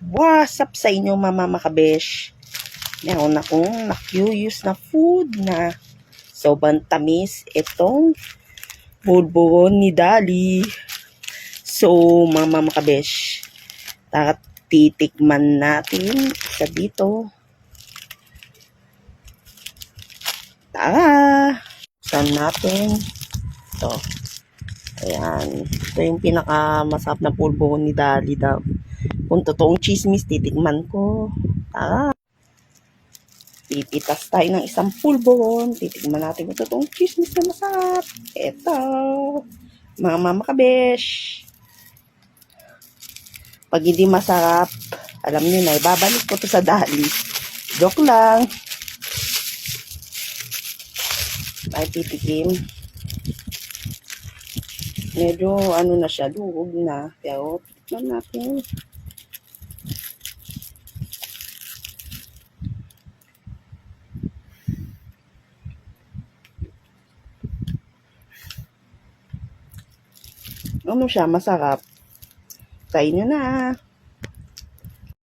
What's up sa inyo mga makabesh? Meron akong na-curious na food na sobrang tamis. Itong bulburon ni Dali. So mga makabesh, tara titikman natin sa dito. Tara! Saan natin? Ito. Ayan. Ito yung pinakamasarap na bulburon ni Dali daw. Kung totoong chismis, titikman ko. Tara! Pipitas tayo ng isang pulburon. Titikman natin kung totoong chismis na masarap. Eto. Mga makabesh. Pag hindi masarap, alam nyo na, ibabalik ko to sa Dali. Joke lang. Ay, titikim. Medyo, ano na siya, luwag na. Pero, tikman natin. Ano siya, masarap. Try nyo na.